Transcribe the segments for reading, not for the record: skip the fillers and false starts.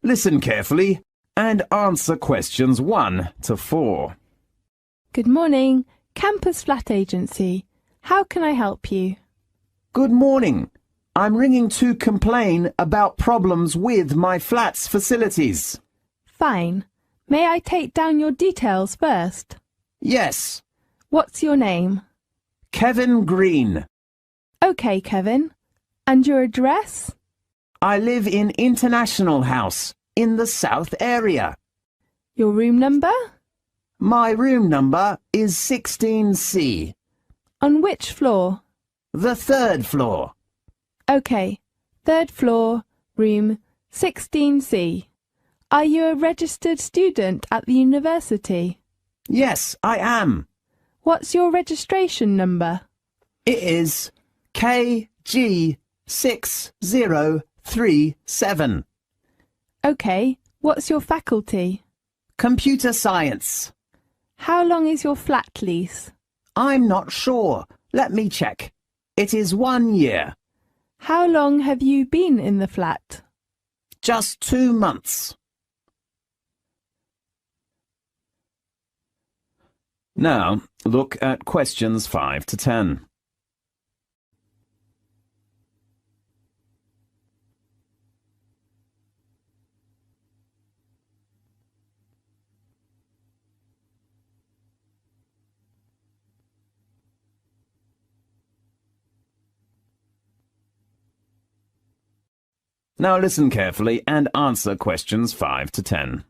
Listen carefully and answer questions 1 to 4. Good morning, Campus Flat Agency. How can I help you? Good morning. I'm ringing to complain about problems with my flat's facilities. Fine. May I take down your details first? Yes. What's your name? Kevin Green. OK, Kevin. And your address? I live in International House in the South area. Your room number? My room number is 16C. On which floor? The 3rd floor. OK. 3rd floor, room 16C. Are you a registered student at the university? Yes, I am. What's your registration number? It is KG6037. OK. What's your faculty? Computer science. How long is your flat lease? I'm not sure. Let me check. It is 1 year. How long have you been in the flat? Just 2 months. Now, look at questions 5 to 10. Now listen carefully and answer questions 5 to 10.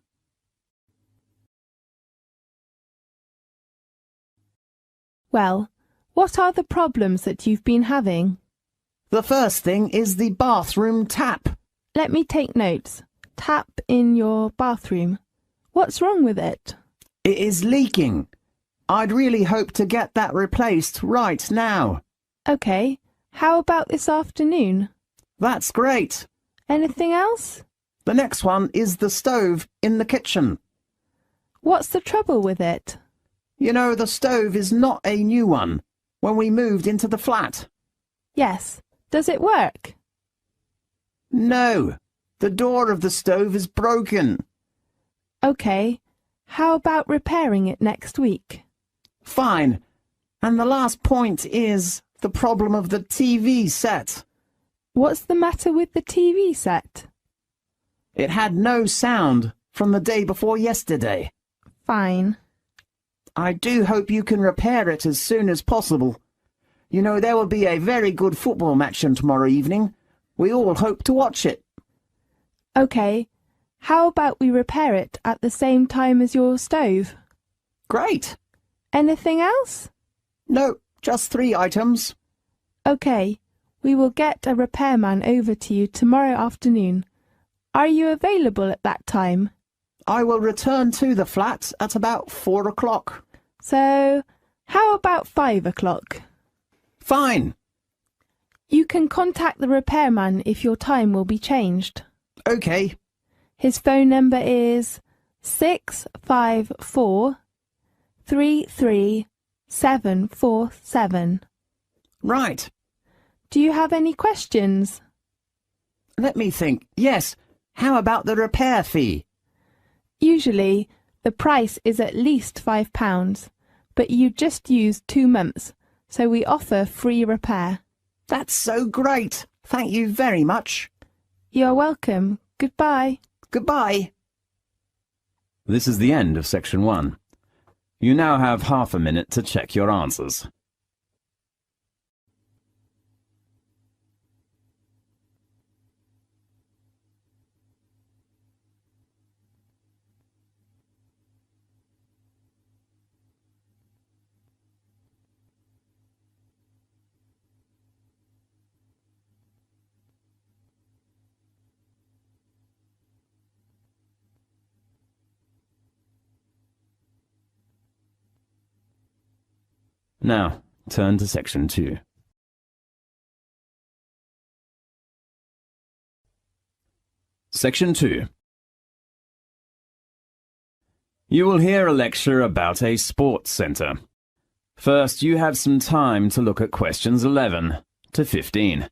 Well, what are the problems that you've been having? The first thing is the bathroom tap. Let me take notes. Tap in your bathroom. What's wrong with it? It is leaking. I'd really hope to get that replaced right now. OK. How about this afternoon? That's great. Anything else? The next one is the stove in the kitchen. What's the trouble with it? You know, the stove is not a new one when we moved into the flat. Yes. Does it work? No. The door of the stove is broken. OK. How about repairing it next week? Fine. And the last point is the problem of the TV set. What's the matter with the TV set? It had no sound from the day before yesterday. Fine. I do hope you can repair it as soon as possible. You know, there will be a very good football match on tomorrow evening. We all hope to watch it. OK. How about we repair it at the same time as your stove? Great. Anything else? No, just 3 items. OK. We will get a repairman over to you tomorrow afternoon. Are you available at that time? I will return to the flat at about 4 o'clock. So, how about 5 o'clock? Fine. You can contact the repairman if your time will be changed. OK. His phone number is 654 33747. Right. Do you have any questions? Let me think. Yes. How about the repair fee? Usually, the price is at least £5, but you just used 2 months, so we offer free repair. That's so great. Thank you very much. You're welcome. Goodbye. Goodbye. This is the end of section 1. You now have half a minute to check your answers. Now, turn to section 2. Section 2. You will hear a lecture about a sports centre. First, you have some time to look at questions 11 to 15.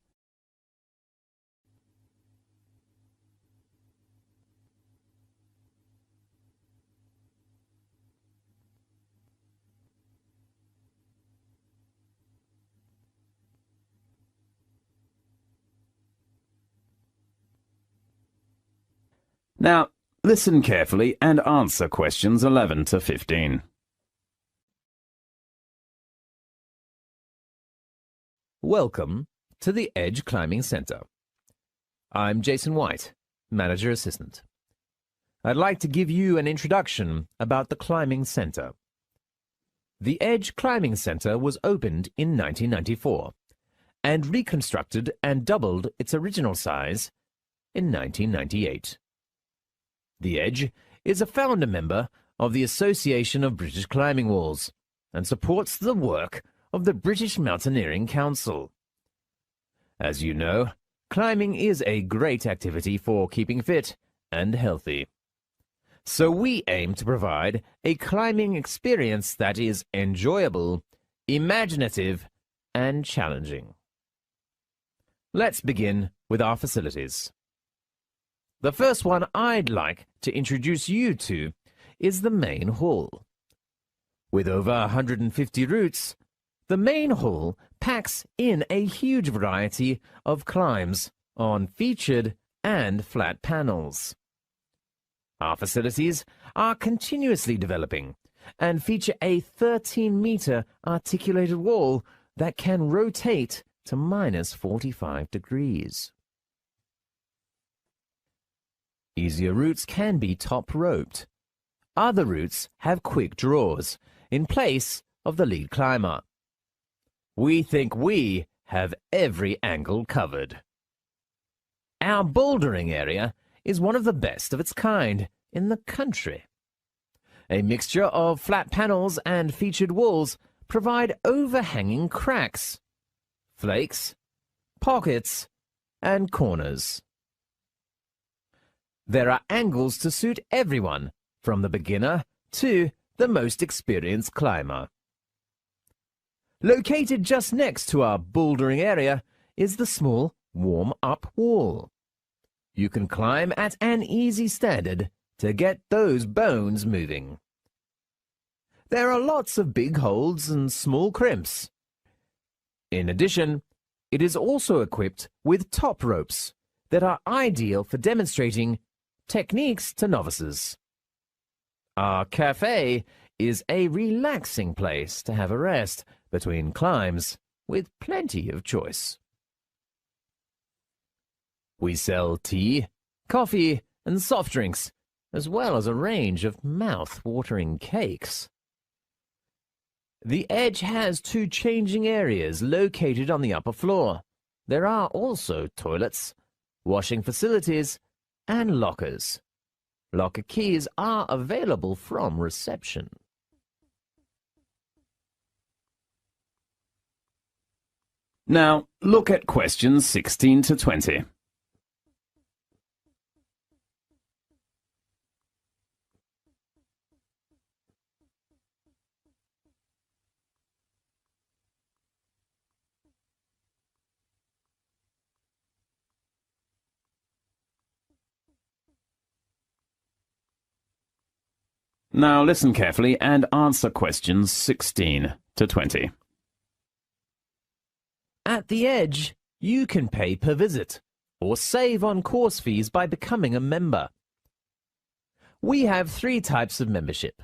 Now, listen carefully and answer questions 11 to 15. Welcome to the Edge Climbing Center. I'm Jason White, Manager Assistant. I'd like to give you an introduction about the Climbing Center. The Edge Climbing Center was opened in 1994 and reconstructed and doubled its original size in 1998. The Edge is a founder member of the Association of British Climbing Walls and supports the work of the British Mountaineering Council. As you know, climbing is a great activity for keeping fit and healthy. So we aim to provide a climbing experience that is enjoyable, imaginative, and challenging. Let's begin with our facilities. The first one I'd like to introduce you to is the main hall. With over 150 routes, the main hall packs in a huge variety of climbs on featured and flat panels. Our facilities are continuously developing and feature a 13-meter articulated wall that can rotate to minus 45 degrees. Easier routes can be top-roped. Other routes have quick draws in place of the lead climber. We think we have every angle covered. Our bouldering area is one of the best of its kind in the country. A mixture of flat panels and featured walls provide overhanging cracks, flakes, pockets, and corners. There are angles to suit everyone, from the beginner to the most experienced climber. Located just next to our bouldering area is the small warm-up wall. You can climb at an easy standard to get those bones moving. There are lots of big holds and small crimps. In addition, it is also equipped with top ropes that are ideal for demonstrating techniques to novices. Our cafe is a relaxing place to have a rest between climbs with plenty of choice. We sell tea, coffee, and soft drinks, as well as a range of mouth-watering cakes. The Edge has 2 changing areas located on the upper floor. There are also toilets, washing facilities, and lockers. Locker keys are available from reception. Now, look at questions 16 to 20. Now listen carefully and answer questions 16 to 20. At the Edge, you can pay per visit or save on course fees by becoming a member. We have 3 types of membership.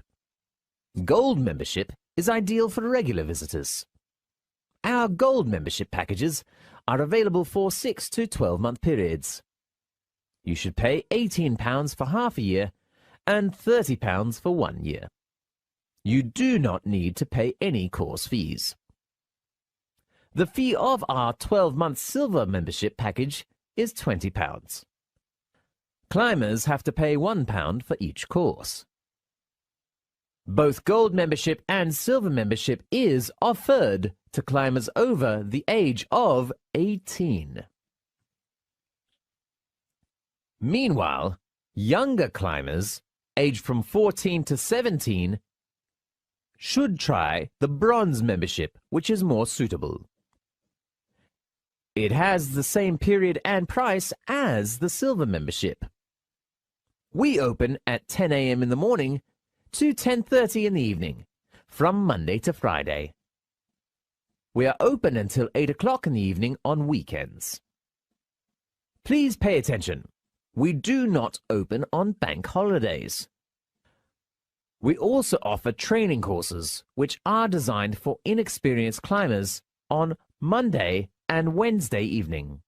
Gold membership is ideal for regular visitors. Our Gold membership packages are available for 6 to 12-month periods. You should pay £18 for half a year and £30 for 1 year. You do not need to pay any course fees. The fee of our 12-month Silver membership package is £20. Climbers have to pay £1 for each course. Both Gold membership and Silver membership is offered to climbers over the age of 18. Meanwhile, younger climbers, aged from 14 to 17, should try the Bronze membership, which is more suitable. It has the same period and price as the Silver membership. We open at 10 a.m. in the morning to 10:30 in the evening, from Monday to Friday. We are open until 8 o'clock in the evening on weekends. Please pay attention. we do not open on bank holidays. We also offer training courses which are designed for inexperienced climbers on Monday and Wednesday evening.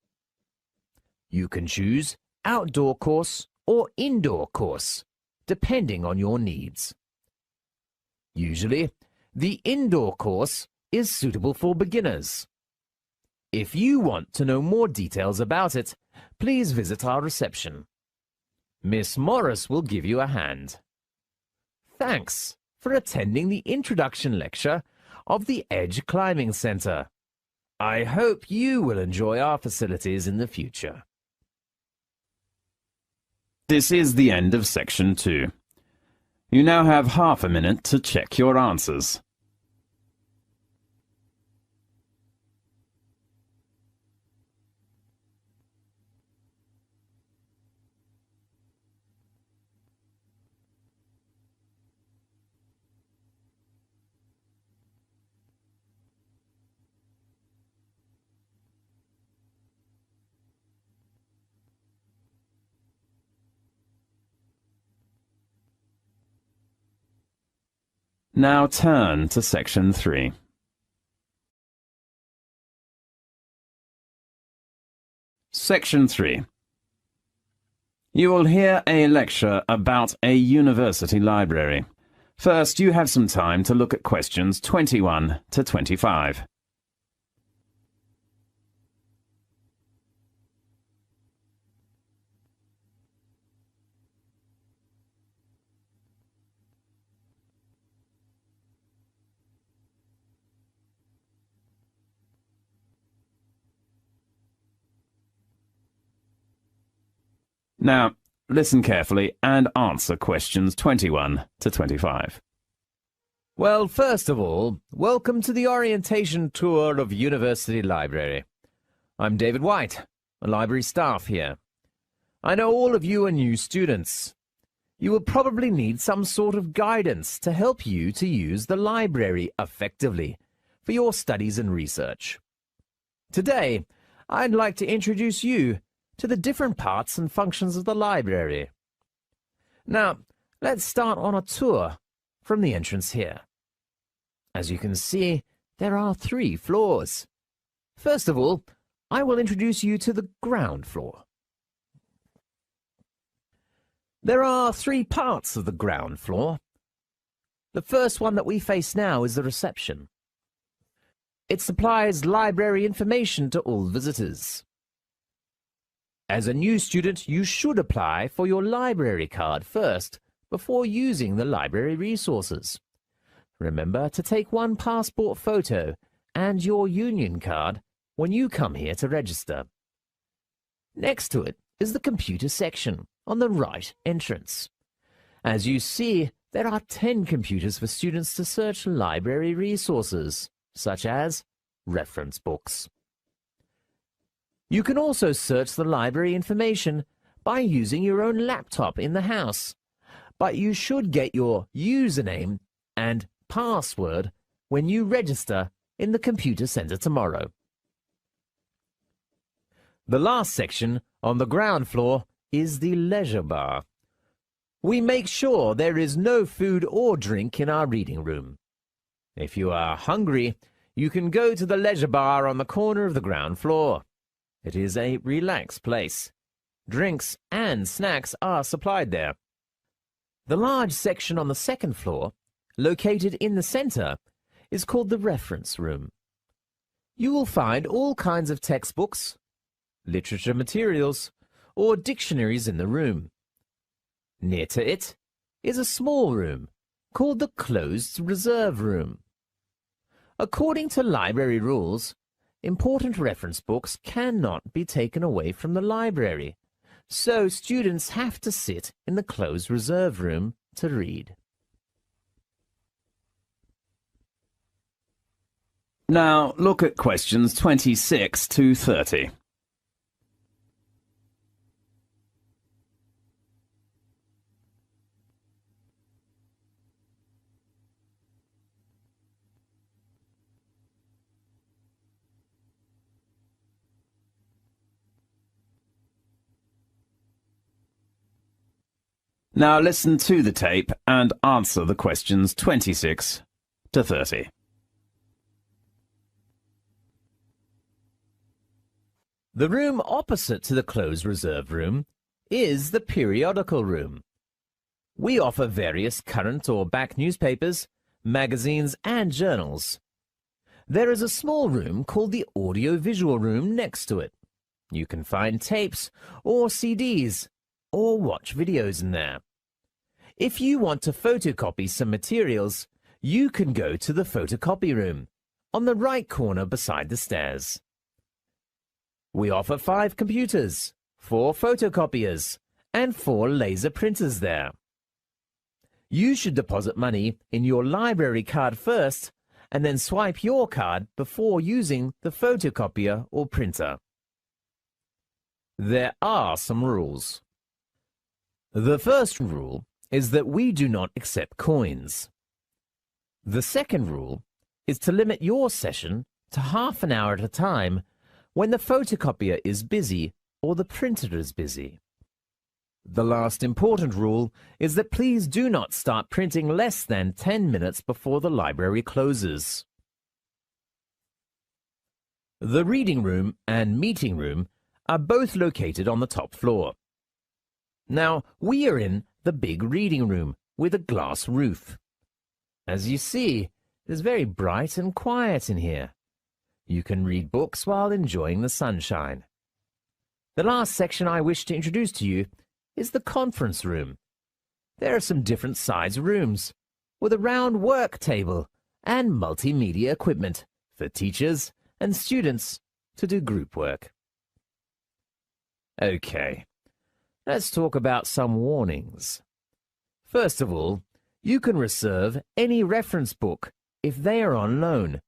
You can choose outdoor course or indoor course, depending on your needs. Usually, the indoor course is suitable for beginners. If you want to know more details about it, please visit our reception. Miss Morris will give you a hand. Thanks for attending the introduction lecture of the Edge Climbing Centre. I hope you will enjoy our facilities in the future. This is the end of section 2. You now have half a minute to check your answers. Now turn to section 3. Section 3. You will hear a lecture about a university library. First, you have some time to look at questions 21 to 25. Now, listen carefully and answer questions 21 to 25. Well, first of all, welcome to the orientation tour of University Library. I'm David White, a library staff here. I know all of you are new students. You will probably need some sort of guidance to help you to use the library effectively for your studies and research. Today, I'd like to introduce you to the different parts and functions of the library. Now, let's start on a tour from the entrance here. As you can see, there are 3 floors. First of all, I will introduce you to the ground floor. There are 3 parts of the ground floor. The first one that we face now is the reception. It supplies library information to all visitors. As a new student, you should apply for your library card first before using the library resources. Remember to take one passport photo and your union card when you come here to register. Next to it is the computer section on the right entrance. As you see, there are 10 computers for students to search library resources, such as reference books. You can also search the library information by using your own laptop in the house, but you should get your username and password when you register in the computer center tomorrow. The last section on the ground floor is the leisure bar. We make sure there is no food or drink in our reading room. If you are hungry, you can go to the leisure bar on the corner of the ground floor. It is a relaxed place. Drinks and snacks are supplied there. The large section on the second floor, located in the center, is called the reference room. You will find all kinds of textbooks, literature materials, or dictionaries in the room. Near to it is a small room called the closed reserve room. According to library rules, important reference books cannot be taken away from the library, so students have to sit in the closed reserve room to read. Now look at questions 26 to 30. Now listen to the tape and answer the questions 26 to 30. The room opposite to the closed reserve room is the periodical room. We offer various current or back newspapers, magazines and journals. There is a small room called the audio-visual room next to it. You can find tapes or CDs or watch videos in there. If you want to photocopy some materials, you can go to the photocopy room on the right corner beside the stairs. We offer 5 computers, 4 photocopiers, and 4 laser printers there. You should deposit money in your library card first and then swipe your card before using the photocopier or printer. There are some rules. The first rule is that we do not accept coins. The second rule is to limit your session to half an hour at a time when the photocopier is busy or the printer is busy. The last important rule is that please do not start printing less than 10 minutes before the library closes. The reading room and meeting room are both located on the top floor. Now, we are in the big reading room with a glass roof. As you see, it is very bright and quiet in here. You can read books while enjoying the sunshine. The last section I wish to introduce to you is the conference room. There are some different size rooms with a round work table and multimedia equipment for teachers and students to do group work. Okay, let's talk about some warnings. First of all, you can reserve any reference book if they are on loan,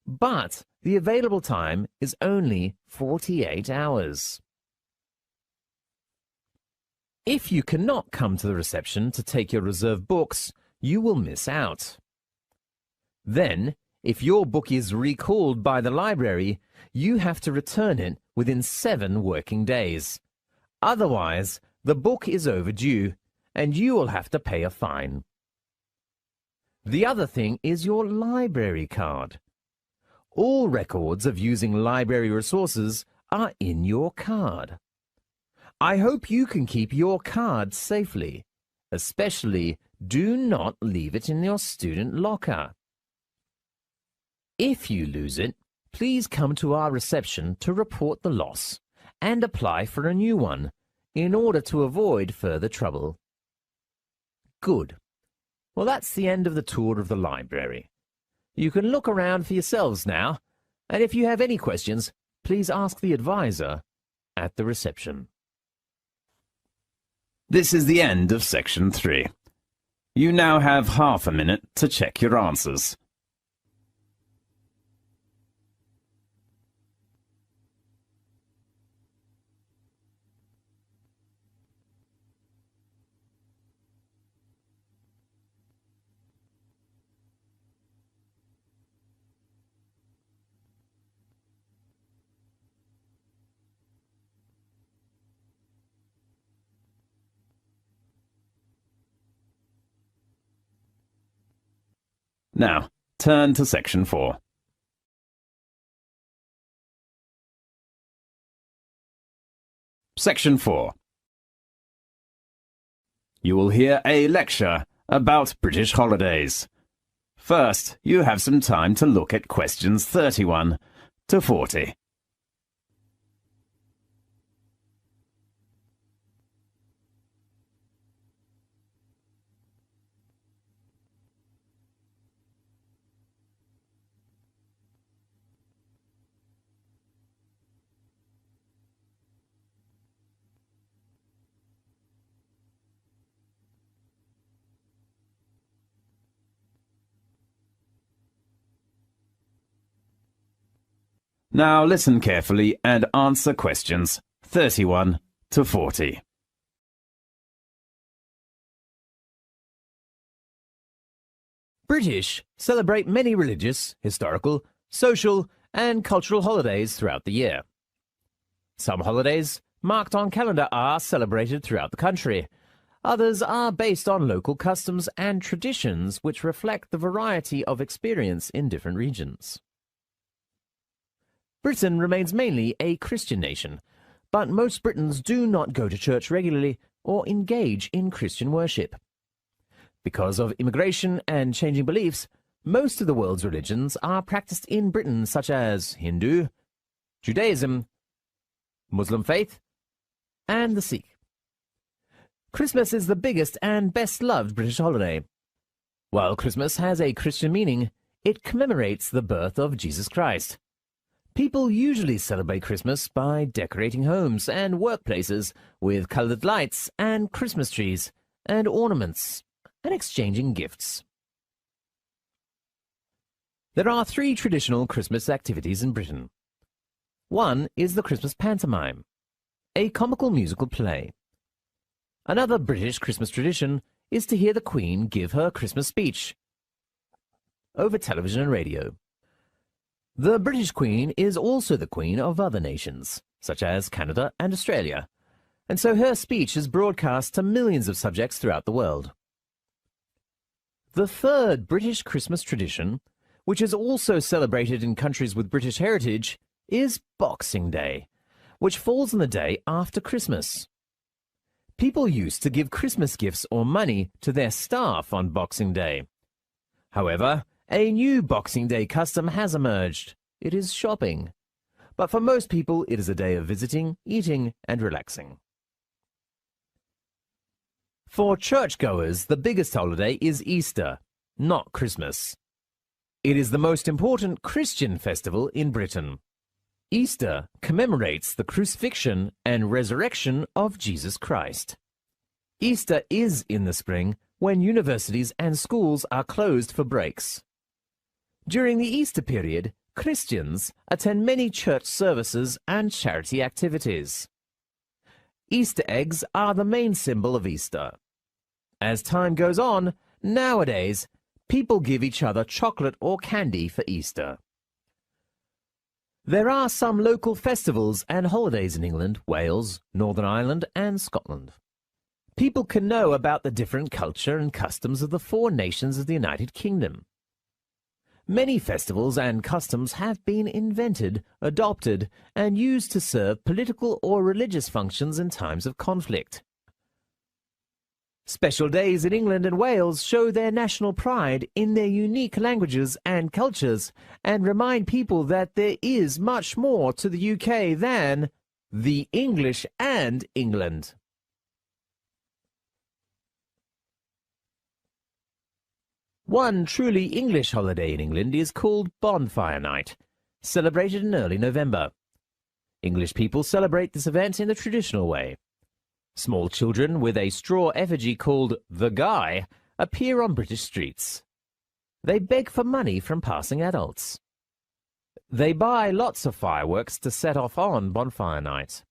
but the available time is only 48 hours. If you cannot come to the reception to take your reserved books, you will miss out. Then, if your book is recalled by the library, you have to return it within 7 working days. Otherwise, the book is overdue, and you will have to pay a fine. The other thing is your library card. All records of using library resources are in your card. I hope you can keep your card safely. Especially, do not leave it in your student locker. If you lose it, please come to our reception to report the loss and apply for a new one in order to avoid further trouble. Good. Well, that's the end of the tour of the library. You can look around for yourselves now, and if you have any questions, please ask the advisor at the reception. This is the end of section 3. You now have half a minute to check your answers. Now, turn to section 4. Section 4. You will hear a lecture about British holidays. First, you have some time to look at questions 31 to 40. Now listen carefully and answer questions 31 to 40. British celebrate many religious, historical, social, and cultural holidays throughout the year. Some holidays marked on calendar are celebrated throughout the country. Others are based on local customs and traditions which reflect the variety of experience in different regions. Britain remains mainly a Christian nation, but most Britons do not go to church regularly or engage in Christian worship. Because of immigration and changing beliefs, most of the world's religions are practiced in Britain, such as Hindu, Judaism, Muslim faith, and the Sikh. Christmas is the biggest and best-loved British holiday. While Christmas has a Christian meaning, it commemorates the birth of Jesus Christ. People usually celebrate Christmas by decorating homes and workplaces with colored lights and Christmas trees and ornaments and exchanging gifts. There are 3 traditional Christmas activities in Britain. One is the Christmas pantomime, a comical musical play. Another British Christmas tradition is to hear the Queen give her Christmas speech over television and radio. The British Queen is also the Queen of other nations, such as Canada and Australia, and so her speech is broadcast to millions of subjects throughout the world. The third British Christmas tradition, which is also celebrated in countries with British heritage, is Boxing Day, which falls on the day after Christmas. People used to give Christmas gifts or money to their staff on Boxing Day. However, a new Boxing Day custom has emerged. It is shopping. But for most people, it is a day of visiting, eating, and relaxing. For churchgoers, the biggest holiday is Easter, not Christmas. It is the most important Christian festival in Britain. Easter commemorates the crucifixion and resurrection of Jesus Christ. Easter is in the spring, when universities and schools are closed for breaks. During the Easter period, Christians attend many church services and charity activities. Easter eggs are the main symbol of Easter. As time goes on, nowadays, people give each other chocolate or candy for Easter. There are some local festivals and holidays in England, Wales, Northern Ireland, and Scotland. People can know about the different culture and customs of the 4 nations of the United Kingdom. Many festivals and customs have been invented, adopted, and used to serve political or religious functions in times of conflict. Special days in England and Wales show their national pride in their unique languages and cultures and remind people that there is much more to the UK than the English and England. One truly English holiday in England is called Bonfire Night, celebrated in early November. English people celebrate this event in the traditional way. Small children with a straw effigy called the Guy appear on British streets. They beg for money from passing adults. They buy lots of fireworks to set off on Bonfire Night.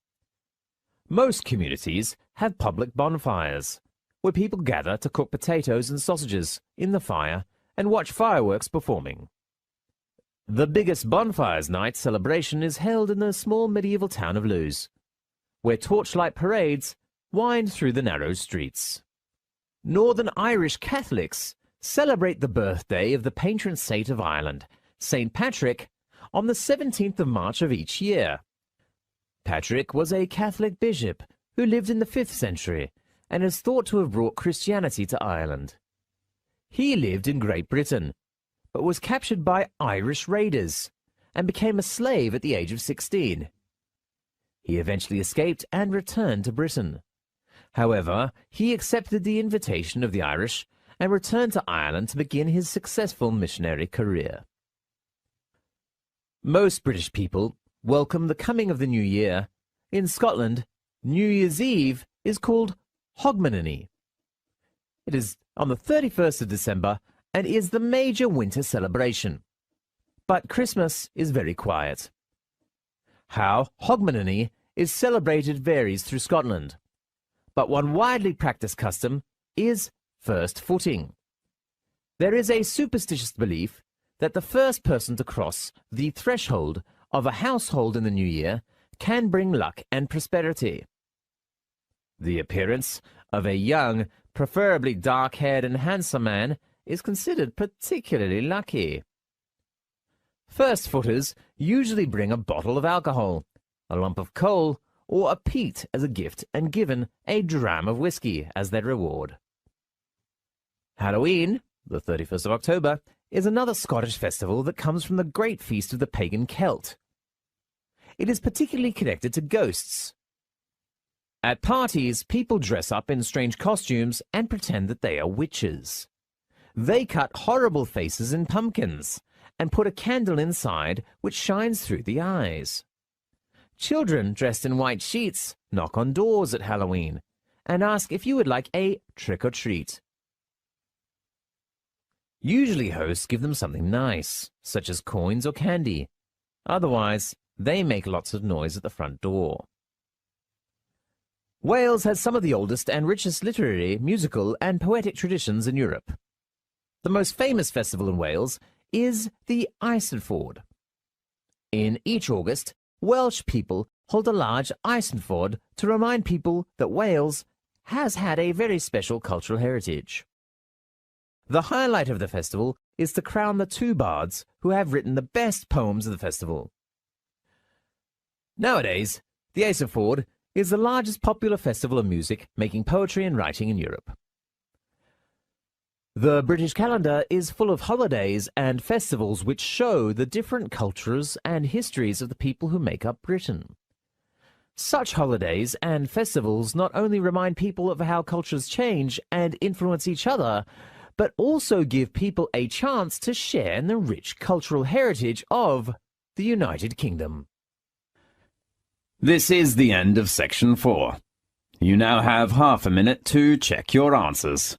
Most communities have public bonfires, where people gather to cook potatoes and sausages in the fire and watch fireworks performing. The biggest bonfires night celebration is held in the small medieval town of Lewes, where torchlight parades wind through the narrow streets. Northern Irish Catholics celebrate the birthday of the patron saint of Ireland, St. Patrick, on the 17th of March of each year. Patrick was a Catholic bishop who lived in the 5th century and is thought to have brought Christianity to Ireland. He lived in Great Britain, but was captured by Irish raiders and became a slave at the age of 16. He eventually escaped and returned to Britain. However, he accepted the invitation of the Irish and returned to Ireland to begin his successful missionary career. Most British people welcome the coming of the new year. In Scotland, New Year's Eve is called Hogmanay. It is on the 31st of December and is the major winter celebration. But Christmas is very quiet. How Hogmanay is celebrated varies through Scotland, but one widely practiced custom is first footing. There is a superstitious belief that the first person to cross the threshold of a household in the new year can bring luck and prosperity. The appearance of a young, preferably dark-haired and handsome man is considered particularly lucky. First-footers usually bring a bottle of alcohol, a lump of coal, or a peat as a gift and given a dram of whiskey as their reward. Halloween, the 31st of October, is another Scottish festival that comes from the great feast of the pagan Celt. It is particularly connected to ghosts. At parties, people dress up in strange costumes and pretend that they are witches. They cut horrible faces in pumpkins and put a candle inside which shines through the eyes. Children dressed in white sheets knock on doors at Halloween and ask if you would like a trick-or-treat. Usually hosts give them something nice, such as coins or candy. Otherwise, they make lots of noise at the front door. Wales has some of the oldest and richest literary, musical, and poetic traditions in Europe. The most famous festival in Wales is the Eisteddfod. In each August, Welsh people hold a large Eisteddfod to remind people that Wales has had a very special cultural heritage. The highlight of the festival is to crown the two bards who have written the best poems of the festival. Nowadays, the Eisteddfod is the largest popular festival of music, making poetry and writing in Europe. The British calendar is full of holidays and festivals which show the different cultures and histories of the people who make up Britain. Such holidays and festivals not only remind people of how cultures change and influence each other, but also give people a chance to share in the rich cultural heritage of the United Kingdom. This is the end of section 4. You now have half a minute to check your answers.